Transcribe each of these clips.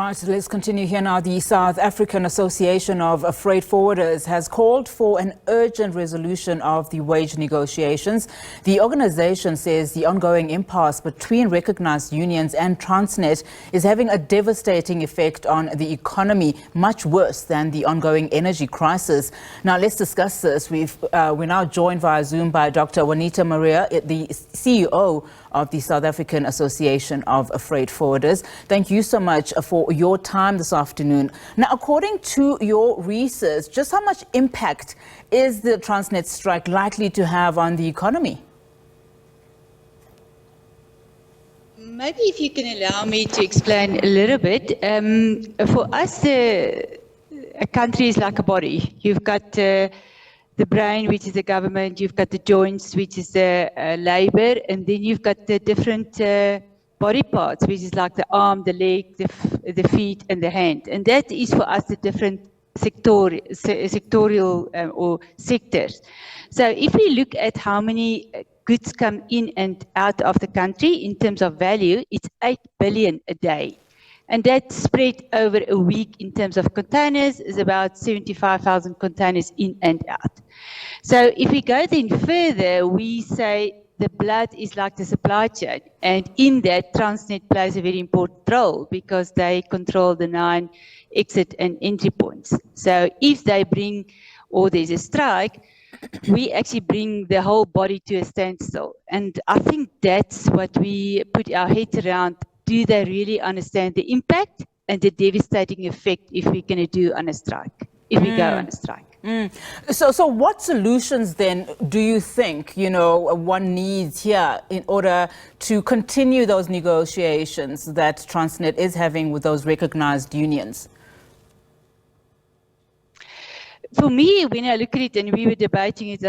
Right, so let's continue here now. The South African Association of Freight Forwarders has called for an urgent resolution of the wage negotiations. The organization says the ongoing impasse between recognized unions and Transnet is having a devastating effect on the economy, much worse than the ongoing energy crisis. Now, let's discuss this. We're now joined via Zoom by Dr Juanita Maree, the CEO of the South African Association of Freight Forwarders. Thank you so much for your time this afternoon. Now, according to your research, just how much impact is the Transnet strike likely to have on the economy? Maybe if you can allow me to explain a little bit. For us, a country is like a body. You've got the brain, which is the government, you've got the joints, which is the labor, and then you've got the different body parts, which is like the arm, the leg, the feet, and the hand. And that is for us the different sectorial or sectors. So if we look at how many goods come in and out of the country in terms of value, it's 8 billion a day. And that spread over a week in terms of containers is about 75,000 containers in and out. So if we go then further, we say the blood is like the supply chain. And in that, Transnet plays a very important role because they control the 9 exit and entry points. So if they bring, or there's a strike, we actually bring the whole body to a standstill. And I think that's what we put our heads around. Do they really understand the impact and the devastating effect if we're going to do on a strike, if we go on a strike? So what solutions then do you think, one needs here in order to continue those negotiations that Transnet is having with those recognized unions? For me, when I look at it, and we were debating it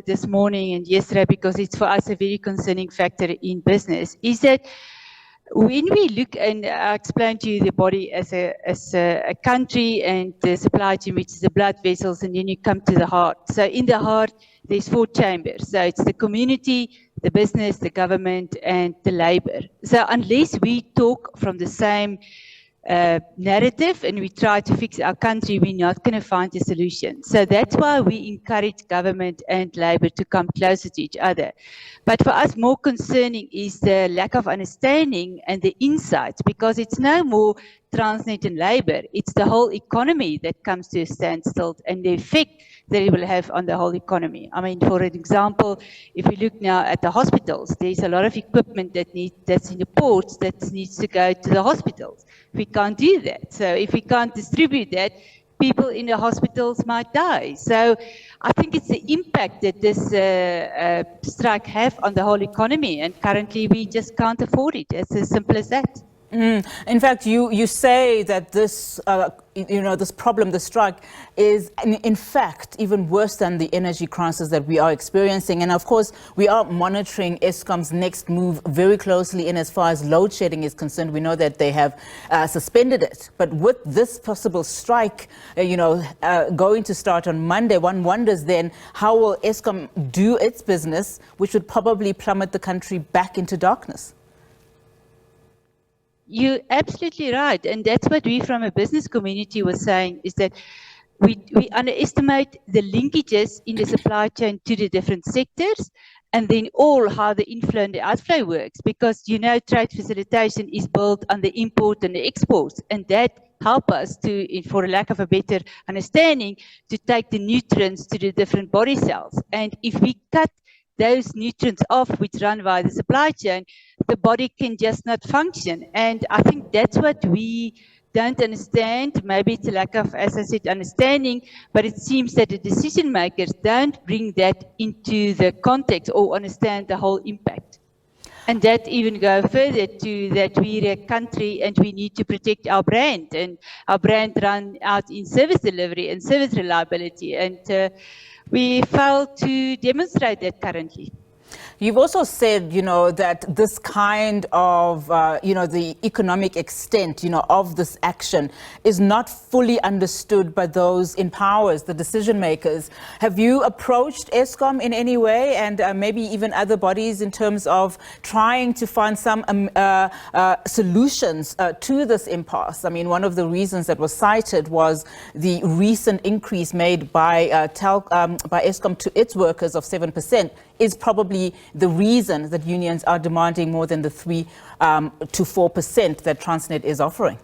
this morning and yesterday, because it's for us a very concerning factor in business, is that when we look, and I explained to you the body as a country and the supply chain, which is the blood vessels, and then you come to the heart. So in the heart, there's 4 chambers. So it's the community, the business, the government, and the labor. So unless we talk from the same narrative and we try to fix our country, we're not going to find a solution. So that's why we encourage government and labor to come closer to each other. But for us, more concerning is the lack of understanding and the insights, because it's no more Transnet and labor, it's the whole economy that comes to a standstill and the effect that it will have on the whole economy. I mean, for an example, if we look now at the hospitals, there's a lot of equipment that's in the ports that needs to go to the hospitals. We can't do that. So if we can't distribute that, people in the hospitals might die. So I think it's the impact that this strike have on the whole economy, and currently we just can't afford it. It's as simple as that. In fact, you say that this, this problem, the strike, is in fact even worse than the energy crisis that we are experiencing. And of course, we are monitoring Eskom's next move very closely. And as far as load shedding is concerned, we know that they have suspended it. But with this possible strike, going to start on Monday, one wonders then how will Eskom do its business, which would probably plummet the country back into darkness. You're absolutely right. And that's what we from a business community was saying, is that we underestimate the linkages in the supply chain to the different sectors, and then how the inflow and the outflow works. Because, trade facilitation is built on the import and the exports, and that help us to, for a lack of a better understanding, to take the nutrients to the different body cells. And if we cut those nutrients off, which run via the supply chain, the body can just not function. And I think that's what we don't understand. Maybe it's a lack of, as I said, understanding, but it seems that the decision makers don't bring that into the context or understand the whole impact. And that even go further to that we're a country and we need to protect our brand, and our brand run out in service delivery and service reliability. And we fail to demonstrate that currently. You've also said, that this kind of, the economic extent, of this action is not fully understood by those in powers, the decision makers. Have you approached Eskom in any way, and maybe even other bodies, in terms of trying to find some solutions to this impasse? I mean, one of the reasons that was cited was the recent increase made by Eskom to its workers of 7%. Is probably the reason that unions are demanding more than the 3 to 4% that Transnet is offering.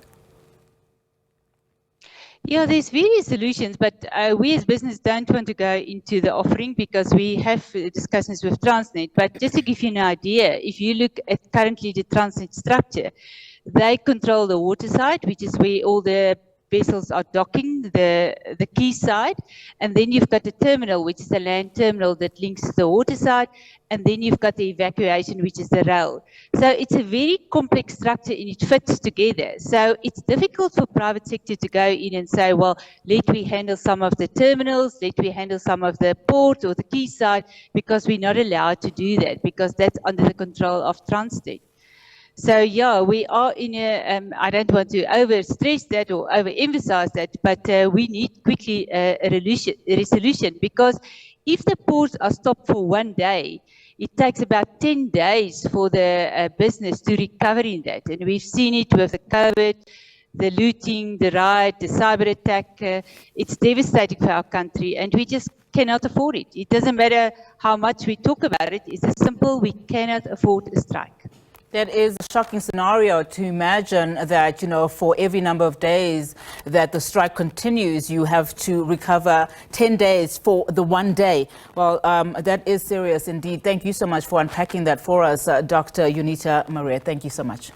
Yeah, there's various solutions, but we as business don't want to go into the offering because we have discussions with Transnet. But just to give you an idea, if you look at currently the Transnet structure, they control the water side, which is where all the vessels are docking, the quay side, and then you've got the terminal, which is the land terminal that links to the water side, and then you've got the evacuation, which is the rail. So it's a very complex structure and it fits together. So it's difficult for private sector to go in and say, well, let me handle some of the terminals, let me handle some of the port or the quay side, because we're not allowed to do that, because that's under the control of Transnet. So yeah, we are in a, I don't want to overstress that or overemphasize that, but we need quickly a resolution, because if the ports are stopped for 1 day, it takes about 10 days for the business to recover in that. And we've seen it with the COVID, the looting, the riot, the cyber attack. It's devastating for our country, and we just cannot afford it. It doesn't matter how much we talk about it. It's as simple, we cannot afford a strike. That is a shocking scenario to imagine that, for every number of days that the strike continues, you have to recover 10 days for the 1 day. Well, that is serious indeed. Thank you so much for unpacking that for us, Dr. Juanita Maree. Thank you so much.